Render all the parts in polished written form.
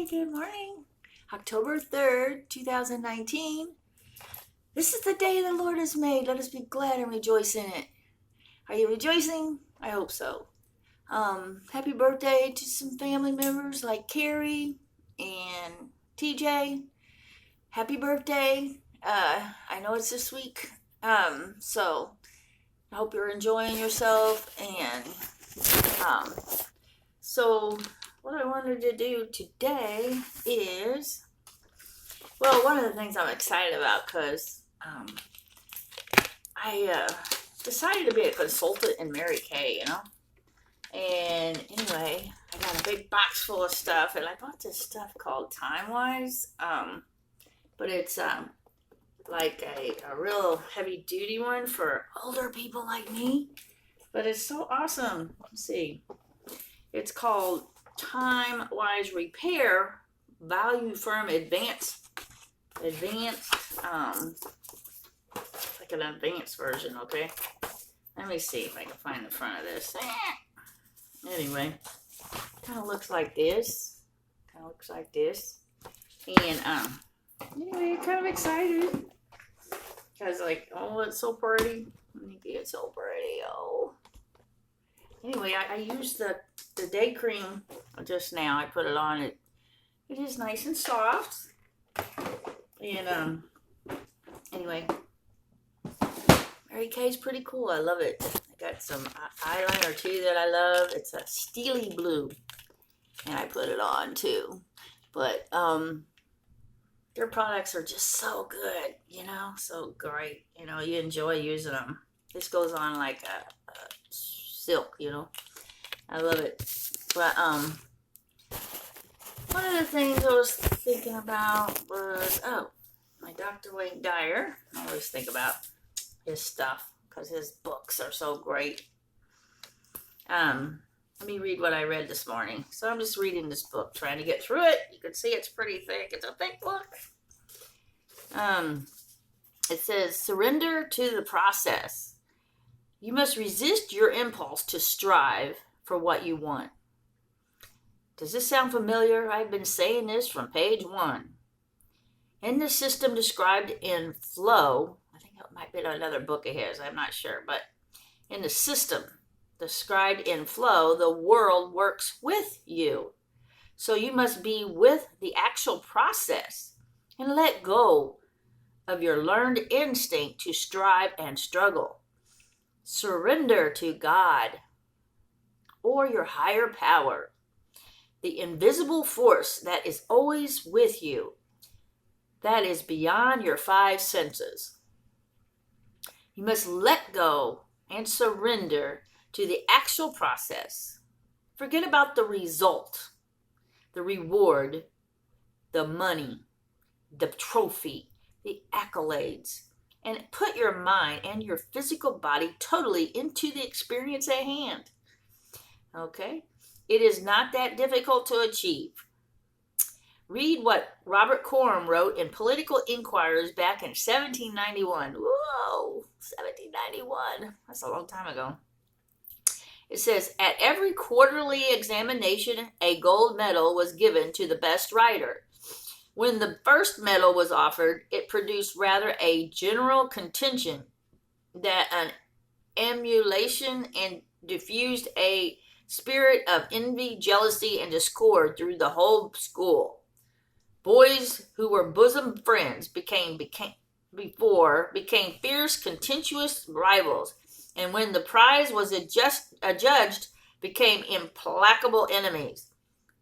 Hi, good morning. October 3rd, 2019. This is the day the Lord has made. Let us be glad and rejoice in it. Are you rejoicing? I hope so. Happy birthday to some family members like Carrie and TJ. Happy birthday. I know it's this week. So I hope you're enjoying yourself. And so what I wanted to do today is, well, one of the things I'm excited about because I decided to be a consultant in Mary Kay, And anyway, I got a big box full of stuff, and I bought this stuff called Time Wise, but it's like a real heavy duty one for older people like me. But it's so awesome. Let's see. It's called Time Wise Repair Value Firm Advanced, like an advanced version, okay? Let me see if I can find the front of this. Anyway, kind of looks like this. And anyway, kind of excited because oh, it's so pretty. It's so pretty. Oh. Anyway, I used the day cream just now. I put it on. It is nice and soft. And anyway, Mary Kay's pretty cool. I love it. I got some eyeliner too that I love. It's a steely blue, and I put it on too. But their products are just so good, so great. You enjoy using them. This goes on like a silk, I love it. But one of the things I was thinking about was, my Dr. Wayne Dyer. I always think about his stuff because his books are so great. Let me read what I read this morning. So I'm just reading this book, trying to get through it. You can see it's pretty thick. It's a thick book. It says, surrender to the process. You must resist your impulse to strive for what you want. Does this sound familiar? I've been saying this from page 1. In the system described in Flow, I think it might be another book of his, I'm not sure, but in the system described in Flow, the world works with you. So you must be with the actual process and let go of your learned instinct to strive and struggle. Surrender to God or your higher power, the invisible force that is always with you, that is beyond your 5 senses. You must let go and surrender to the actual process. Forget about the result, the reward, the money, the trophy, the accolades, and put your mind and your physical body totally into the experience at hand. Okay? It is not that difficult to achieve. Read what Robert Coram wrote in Political Inquirers back in 1791. Whoa, 1791. That's a long time ago. It says, at every quarterly examination, a gold medal was given to the best writer. When the first medal was offered, it produced rather a general contention that an emulation and diffused a spirit of envy, jealousy, and discord through the whole school. Boys who were bosom friends became fierce, contentious rivals, and when the prize was adjudged, became implacable enemies.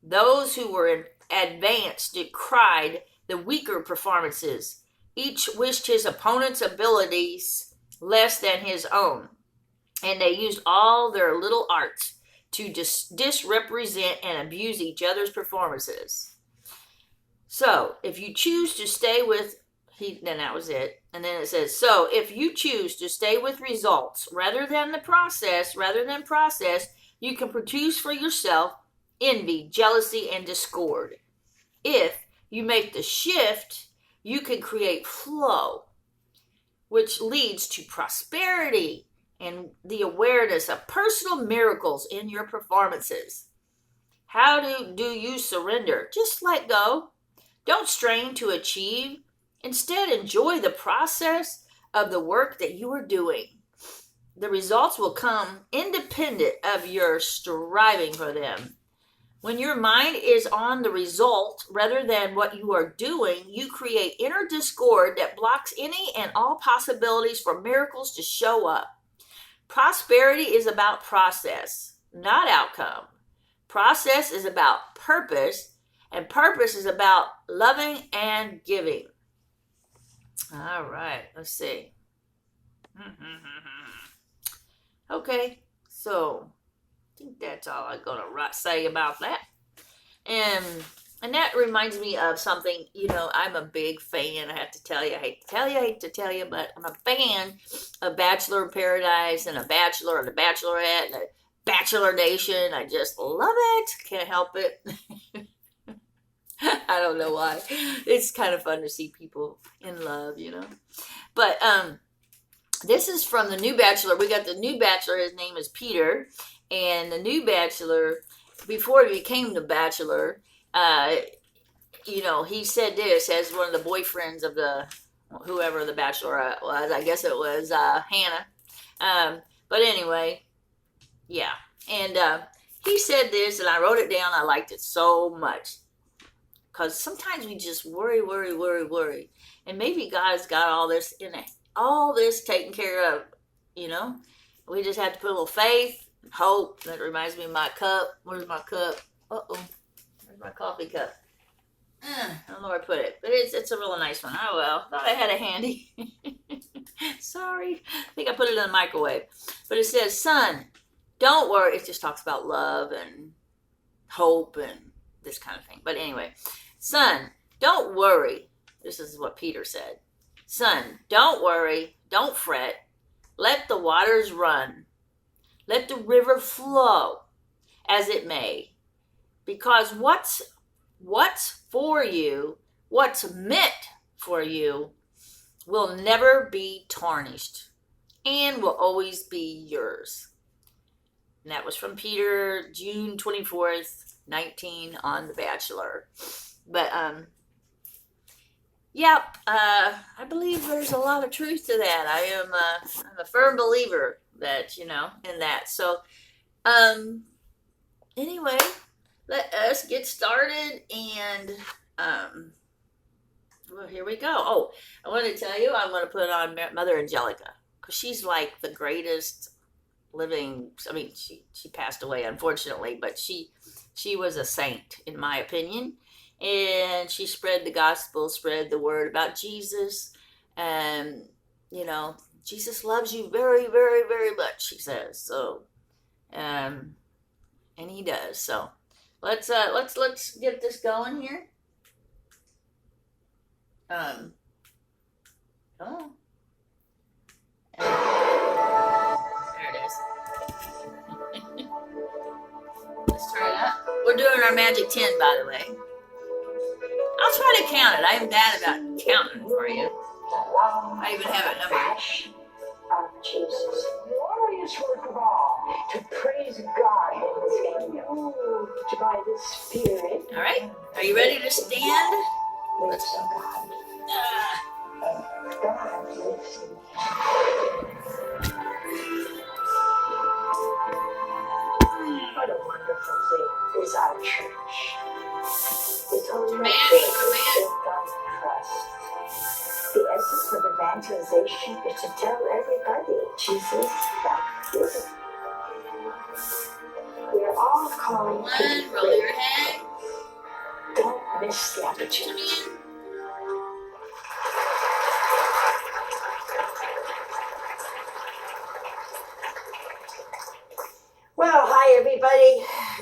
Those who were advanced decried the weaker performances. Each wished his opponent's abilities less than his own, and they used all their little arts to disrepresent and abuse each other's performances. So, if you choose to stay with, then that was it. And then it says, so if you choose to stay with results rather than process, you can produce for yourself envy, jealousy, and discord. If you make the shift, you can create flow, which leads to prosperity and the awareness of personal miracles in your performances. How do you surrender? Just let go. Don't strain to achieve. Instead, enjoy the process of the work that you are doing. The results will come independent of your striving for them. When your mind is on the result rather than what you are doing, you create inner discord that blocks any and all possibilities for miracles to show up. Prosperity is about process, not outcome. Process is about purpose, and purpose is about loving and giving. All right, let's see. Okay, so I think that's all I'm going to say about that. And that reminds me of something, I'm a big fan. I have to tell you, I hate to tell you, but I'm a fan of Bachelor in Paradise and a Bachelor and a Bachelorette and a Bachelor Nation. I just love it. Can't help it. I don't know why. It's kind of fun to see people in love, But this is from the new Bachelor. We got the new Bachelor. His name is Peter. And the new Bachelor, before he became the Bachelor, he said this as one of the boyfriends of whoever the Bachelorette was. I guess it was Hannah. But anyway, yeah. And he said this, and I wrote it down. I liked it so much. Because sometimes we just worry. And maybe God's got all this taken care of, We just have to put a little faith, hope. That reminds me of my cup. Where's my cup? Uh-oh. Where's my coffee cup? I don't know where I put it. But it's a really nice one. Oh, well. Thought I had it handy. Sorry. I think I put it in the microwave. But it says, son, don't worry. It just talks about love and hope and this kind of thing. But anyway, son, don't worry. This is what Peter said. Son, don't worry. Don't fret. Let the waters run. Let the river flow as it may. Because what's for you, what's meant for you, will never be tarnished and will always be yours. And that was from Peter, June 24th, 19 on The Bachelor. But, I believe there's a lot of truth to that. I'm a firm believer that, in that. So, anyway, let us get started and, well, here we go. Oh, I want to tell you, I'm going to put on Mother Angelica because she's like the greatest living. I mean, she passed away, unfortunately, but she was a saint, in my opinion. And she spread the gospel, spread the word about Jesus. And, Jesus loves you very, very, very much, she says. So, and he does. So, let's get this going here. Come on. There it is. Let's try it out. We're doing our magic 10, by the way. I'll try to count it. I am bad about counting for you. I even have it numbered. Of Jesus, glorious work of all, to praise God in His kingdom, to by the Spirit. All right, are you ready to stand? Let's go, God. God lives in me. What a wonderful thing is our church. It's only a church built on trust. The essence of evangelization is to tell everybody Jesus got this. We're all calling to be Roll your head. Don't miss the opportunity. Well, hi everybody.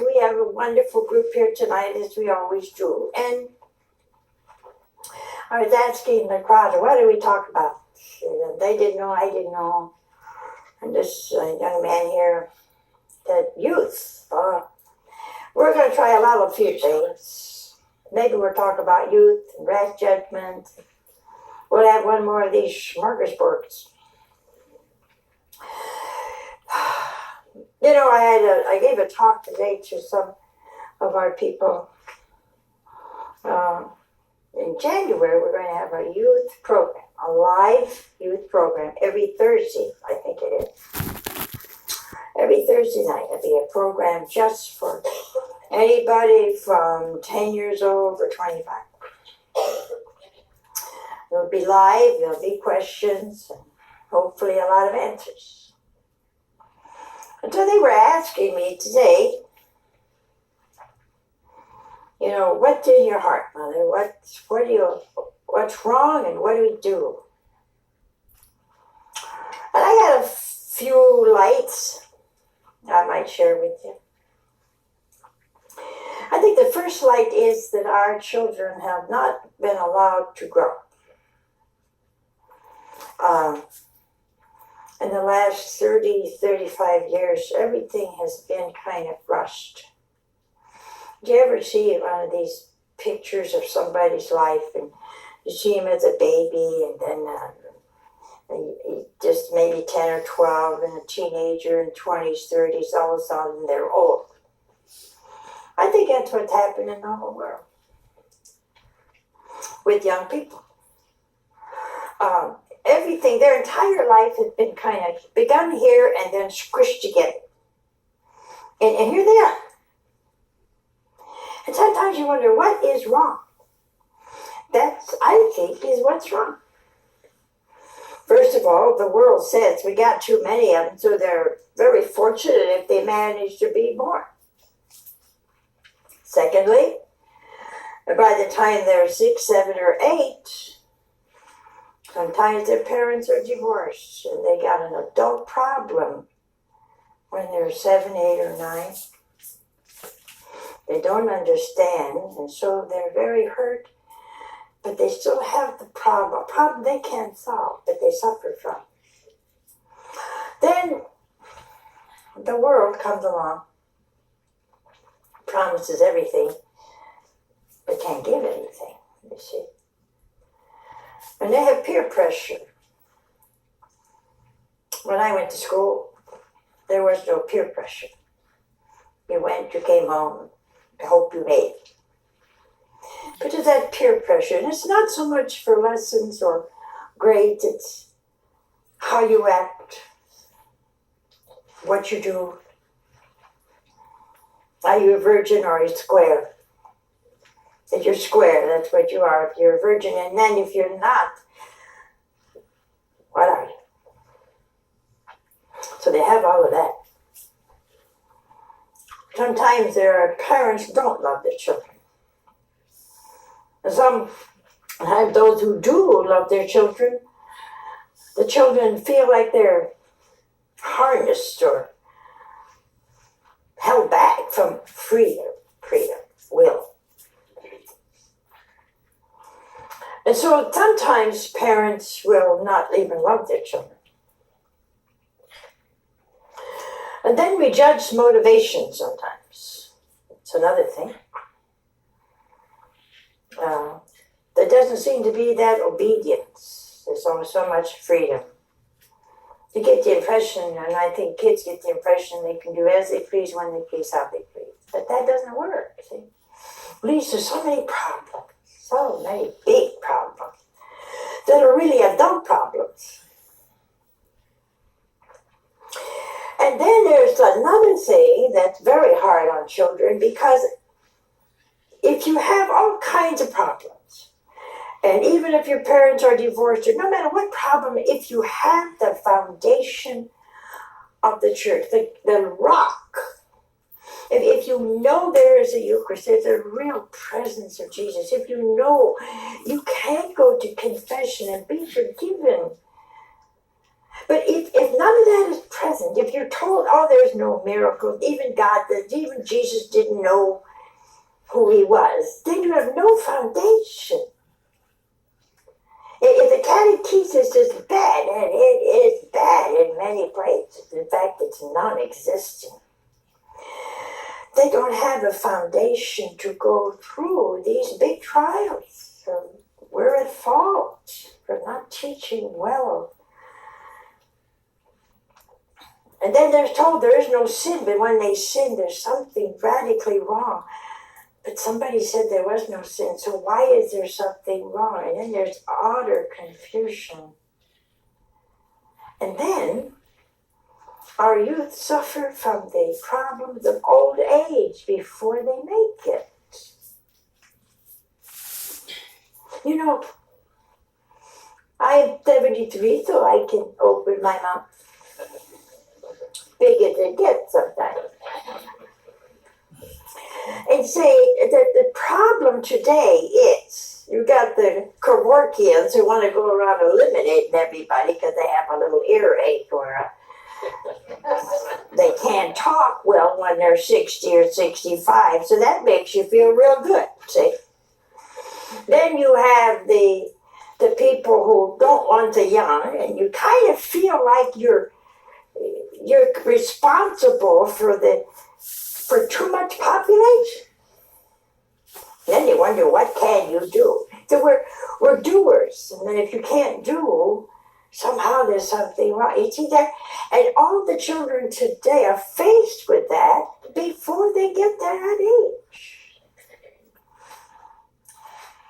We have a wonderful group here tonight, as we always do. And I was asking the crowd, what do we talk about? They didn't know, I didn't know. And this young man here said, youth. We're going to try a few things. Maybe we'll talk about youth and rash judgment. We'll have one more of these smorgasbords. I gave a talk today to some of our people. In January, we're going to have a youth program, a live youth program every Thursday, I think it is. Every Thursday night, there'll be a program just for anybody from 10 years old to 25. It'll be live, there'll be questions, and hopefully a lot of answers. And so they were asking me today, what's in your heart, Mother? What's wrong and what do we do? And I got a few lights I might share with you. I think the first light is that our children have not been allowed to grow. In the last 30, 35 years, everything has been kind of rushed. Do you ever see one of these pictures of somebody's life and you see him as a baby and then just maybe 10 or 12 and a teenager in 20s, 30s, all of a sudden they're old. I think that's what's happened in the whole world with young people. Everything, their entire life has been kind of begun here and then squished together. And here they are. And sometimes you wonder, what is wrong? That's, I think, is what's wrong. First of all, the world says we got too many of them, so they're very fortunate if they manage to be born. Secondly, by the time they're 6, 7, or 8, sometimes their parents are divorced and they got an adult problem when they're 7, 8, or 9. They don't understand, and so they're very hurt, but they still have the problem, a problem they can't solve, but they suffer from. Then the world comes along, promises everything, but can't give anything, you see. And they have peer pressure. When I went to school, there was no peer pressure. You went, you came home, I hope you made it. But it's that peer pressure, and it's not so much for lessons or grades, it's how you act, what you do. Are you a virgin or are you square? If you're square, that's what you are. If you're a virgin, and then if you're not, what are you? So they have all of that. Sometimes there are parents who don't love their children. And some have those who do love their children. The children feel like they're harnessed or held back from freedom, will. And so sometimes parents will not even love their children. And then we judge motivation sometimes. It's another thing. There doesn't seem to be that obedience. There's only so much freedom. You get the impression, and I think kids get the impression they can do as they please, when they please, how they please. But that doesn't work, see? It leads to so many problems, so many big problems that are really adult problems. And then there's another thing that's very hard on children, because if you have all kinds of problems, and even if your parents are divorced, or no matter what problem, if you have the foundation of the church, the rock, if you know there is a Eucharist, there's a real presence of Jesus, if you know you can't go to confession and be forgiven. But if none of that is present, if you're told, oh, there's no miracles, even Jesus didn't know who he was, then you have no foundation. If the catechesis is bad, and it is bad in many places, in fact, it's non-existent, they don't have a foundation to go through these big trials. So we're at fault for not teaching well. And then they're told there is no sin, but when they sin, there's something radically wrong. But somebody said there was no sin, so why is there something wrong? And then there's utter confusion. And then our youth suffer from the problems of old age before they make it. You know, I'm 73, so I can open my mouth big as it gets sometimes. And say that the problem today is you got the Kevorkians who want to go around eliminating everybody because they have a little earache or they can't talk well when they're 60 or 65. So that makes you feel real good, see? Then you have the people who don't want the young, and you kind of feel like you're responsible for too much population. Then you wonder, what can you do? So we're doers, and then if you can't do, somehow there's something wrong. You see that? And all the children today are faced with that before they get to that age.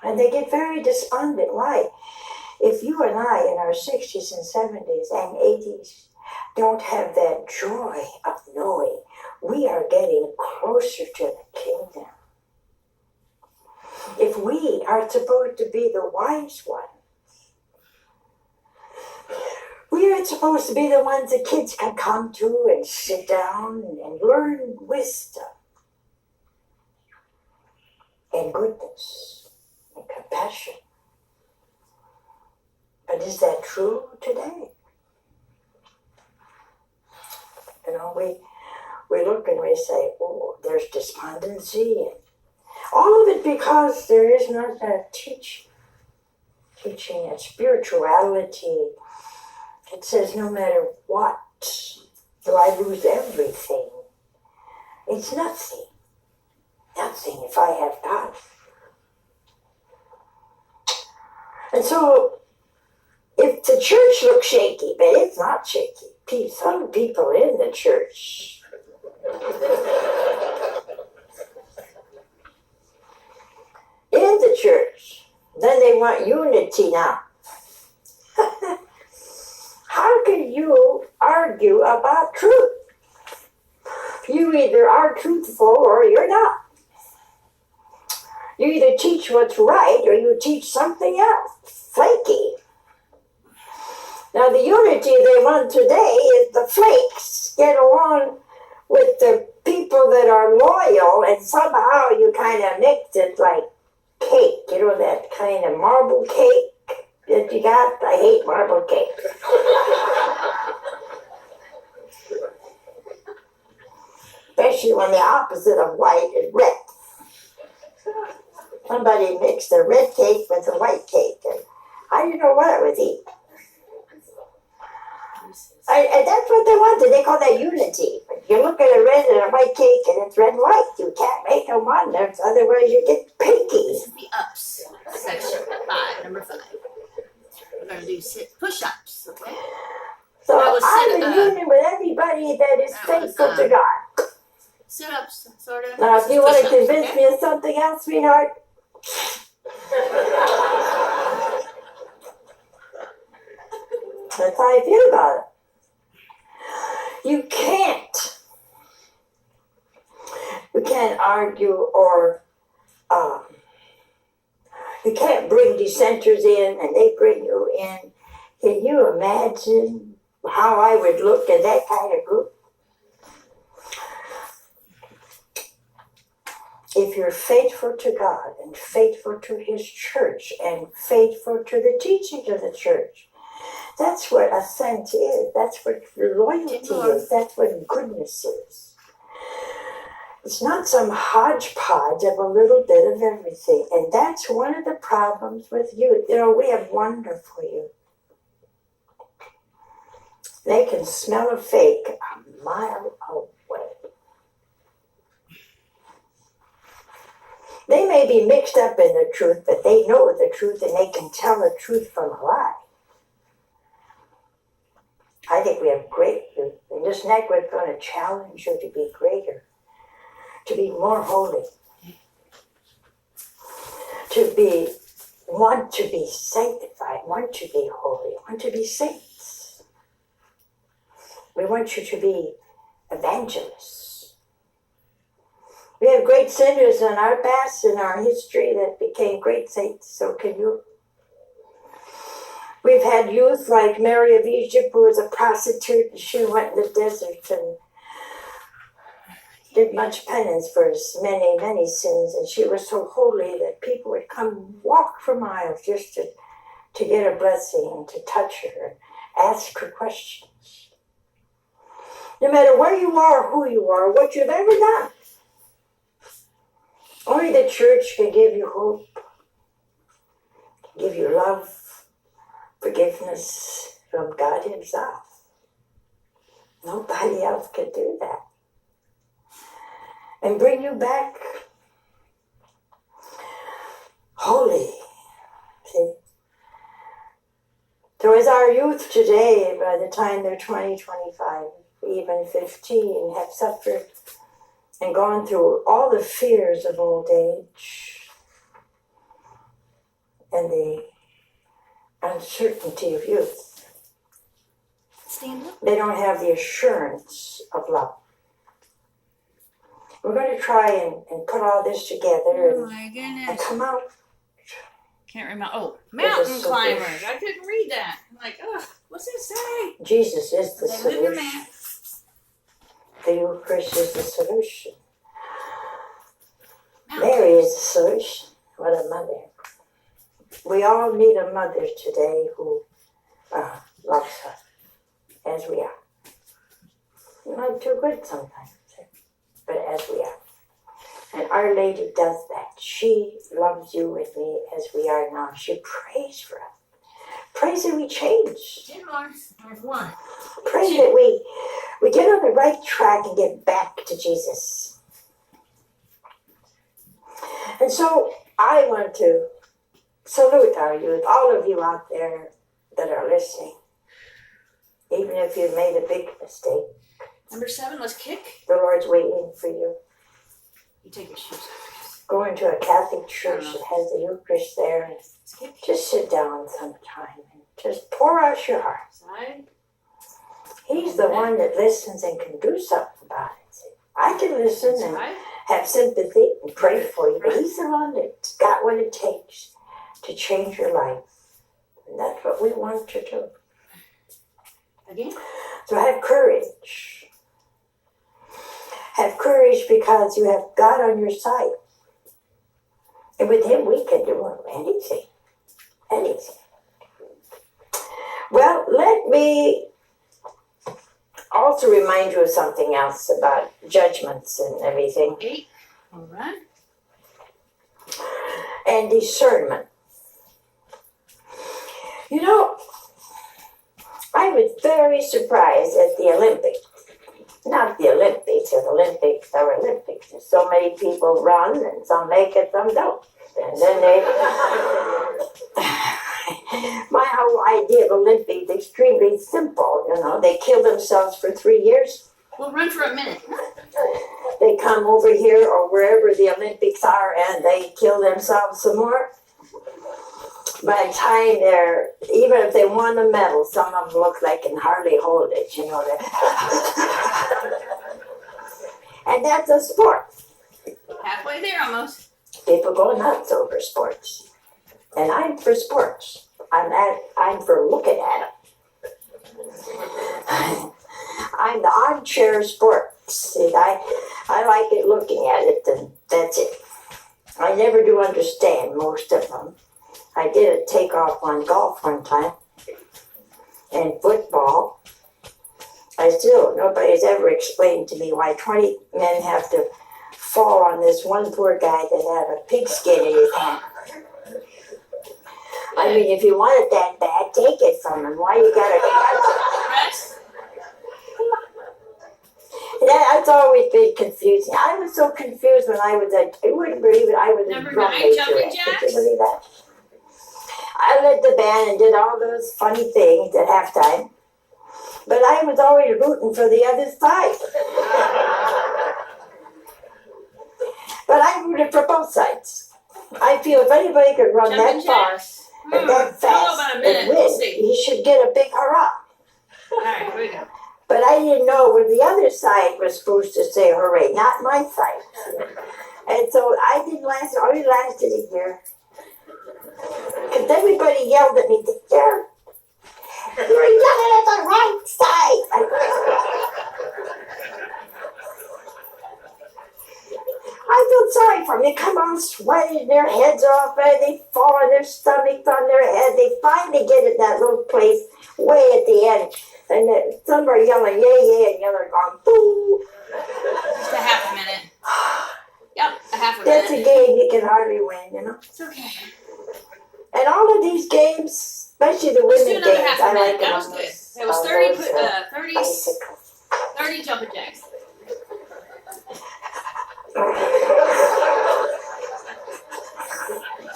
And they get very despondent. Why? If you and I in our 60s and 70s and 80s don't have that joy of knowing we are getting closer to the kingdom, if we are supposed to be the wise ones, we are supposed to be the ones the kids can come to and sit down and learn wisdom and goodness and compassion. But is that true today? You know, we look and we say, oh, there's despondency. And all of it because there is not a teaching and spirituality. It says no matter what, though I lose everything, it's nothing. Nothing if I have God. And so, if the church looks shaky, but it's not shaky. Some people in the church then they want unity now. How can you argue about truth? You either are truthful or you're not. You either teach what's right or you teach something else, flaky. Now the unity they want today is the flakes get along with the people that are loyal, and somehow you kind of mix it like cake, you know, that kind of marble cake that you got. I hate marble cake. Especially when the opposite of white is red. Somebody mixed a red cake with a white cake, and I didn't know what I was eating. And that's what they wanted. They call that unity. You look at a red and a white cake and it's red and white. You can't make them one. Otherwise you get pinky. This is the ups section, number 5. We're going to do push-ups, okay? So I'm in union with everybody that is faithful to God. Sit-ups, sort of. Now if you want to convince me of something else, sweetheart, that's how I feel about it. You can't argue or you can't bring dissenters in and they bring you in. Can you imagine how I would look in that kind of group? If you're faithful to God and faithful to His church and faithful to the teachings of the church, that's what assent is. That's what loyalty is. That's what goodness is. It's not some hodgepodge of a little bit of everything. And that's one of the problems with youth. You know, we have wonderful youth. They can smell a fake a mile away. They may be mixed up in the truth, but they know the truth and they can tell the truth from a lie. I think we have great youth. And this night we're going to challenge you to be greater, to be more holy. want to be sanctified, want to be holy, want to be saints. We want you to be evangelists. We have great sinners in our past, in our history, that became great saints. So can you? We've had youth like Mary of Egypt, who was a prostitute, and she went in the desert and did much penance for many, many sins, and she was so holy that people would come walk for miles just to get a blessing and to touch her and ask her questions. No matter where you are, who you are, what you've ever done, only the church can give you hope, give you love, forgiveness from God Himself. Nobody else can do that. And bring you back holy. See? So as our youth today, by the time they're 20, 25, even 15, have suffered and gone through all the fears of old age and the uncertainty of youth, they don't have the assurance of love. We're going to try and put all this together and come out. Can't remember. Oh, mountain climbers. I couldn't read that. I'm like, oh, what's it say? Jesus is the They live in solution. that. The Eucharist is the solution. Mary is the solution. What a mother. We all need a mother today who loves us as we are. Not too good sometimes, but as we are. And Our Lady does that. She loves you and me as we are now. She prays for us. Prays that we change. 10 more. There's one. Pray that we get on the right track and get back to Jesus. And so I want to salute our youth, all of you out there that are listening. Even if you've made a big mistake, Number 7, let's kick. the Lord's waiting for you. You take your shoes off. Go into a Catholic church that has the Eucharist there and Let's kick. just sit down sometime and just pour out your heart. Side. He's the one that listens and can do something about it. See, I can listen and Side. have sympathy and pray for you, but He's the one that's got what it takes to change your life. And that's what we want to do. Again. So have courage. Have courage because you have God on your side. And with Him we can do anything. Anything. Well, let me also remind you of something else about judgments and everything. 8. All right. And discernment. You know, I was very surprised at the Olympics. Not the Olympics, the Olympics are Olympics. So many people run and some make it, some don't. And then they... My whole idea of Olympics is extremely simple, you know. They kill themselves for 3 years. We'll run for a minute. They come over here or wherever the Olympics are and they kill themselves some more. By the time they're, even if they won a medal, some of them look like can hardly hold it, you know. And that's a sport. Halfway there almost. People go nuts over sports. And I'm for sports. I'm for looking at them. I'm the armchair sports. See, I like it looking at it, and that's it. I never do understand most of them. I did a takeoff on golf one time, and football. Nobody's ever explained to me why 20 men have to fall on this one poor guy that had a pigskin in his hand. I mean, if you want it that bad, take it from him. Why you gotta... Rest. That's always been confusing. I was so confused when I was you wouldn't believe it, I was Number a drum 9, major. jumping Could jacks. you believe that? I led the band and did all those funny things at halftime, but I was always rooting for the other side. But I rooted for both sides. I feel if anybody could run Jumping that far jacks? and that I don't know fast about a and minute. win, We'll see. he should get a big hurrah. All right, here we go. But I didn't know when the other side was supposed to say hooray, not my side. And so I didn't last, I only lasted a year. Because everybody yelled at me, you're yelling at the right side. I feel sorry for them. They come on sweating their heads off, and they fall on their stomachs, on their head. They finally get at that little place way at the end. And some are yelling, yay, yay, and the other are going, boo. Just a half a minute. Yep, a half a That's minute. a game you can hardly win, you know. It's okay. And all of these games, especially the Let's do women another games, half a I minute. like That them was on good. those, That was on 30, those, bicycles. 30 jumping jacks.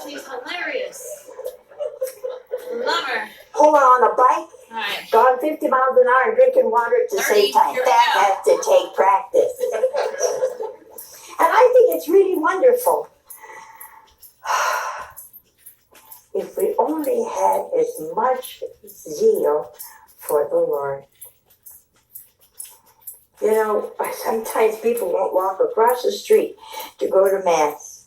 She's hilarious. Love her. Hold on a bike, All right. gone 50 miles an hour and drinking water at the 30, same time. here we That go. has to take practice. And I think it's really wonderful. If we only had as much zeal for the Lord. You know, sometimes people won't walk across the street to go to Mass.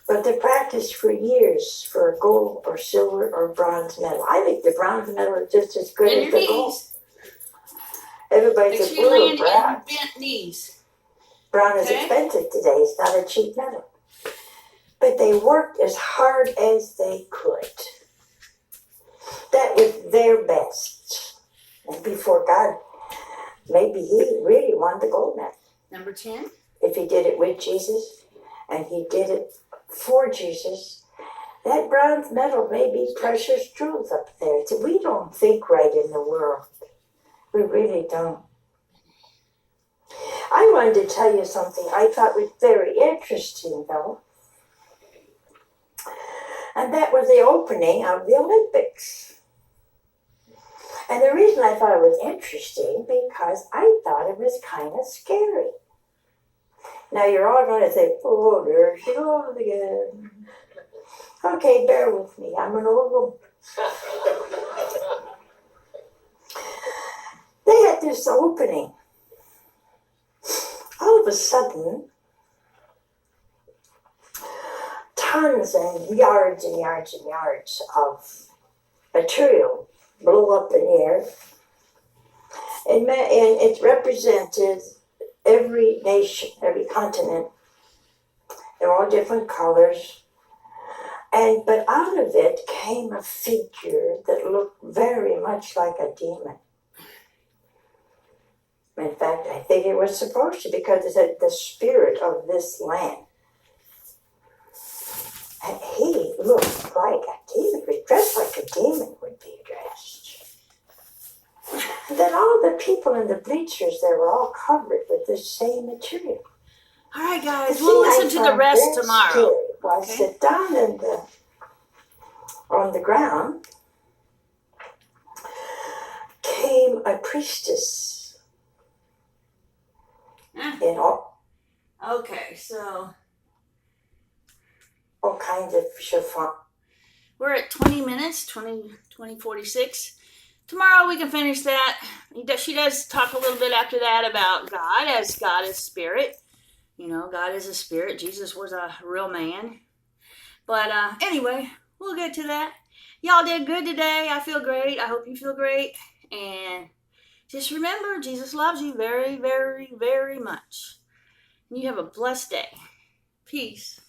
But they practice for years for a gold or silver or bronze medal. I think the bronze medal is just as good Bend as your the gold. knees. Everybody Make says, sure you "Ooh, land brown." in bent knees. Brown is Okay. expensive today. It's not a cheap medal. But they worked as hard as they could. That was their best. And before God, maybe he really won the gold medal. Number 10. If he did it with Jesus and he did it for Jesus, that bronze medal may be precious jewels up there. We don't think right in the world. We really don't. I wanted to tell you something I thought was very interesting, though. And that was the opening of the Olympics. And the reason I thought it was interesting, because I thought it was kind of scary. Now you're all going to say, oh, there she goes again. Okay, bear with me. I'm an old woman. They had this opening. All of a sudden, tons and yards and yards and yards of material blew up in the air. And it represented every nation, every continent. They're all different colors. But out of it came a figure that looked very much like a demon. In fact, I think it was supposed to, because it said the spirit of this land. And he looked like a demon. He was dressed like a demon would be dressed. And then all the people in the bleachers, they were all covered with the same material. All right, guys. We'll listen to the rest tomorrow. Well, Okay. I sit down on the ground came a priestess in all Okay, so kinds of chiffon. we're at 20 minutes, 46. Tomorrow we can finish that. She does talk a little bit after that about God, as God is spirit. You know, God is a spirit. Jesus was a real man. But anyway, we'll get to that. Y'all did good today. I feel great. I hope you feel great. And just remember, Jesus loves you very, very, very much. You have a blessed day. Peace.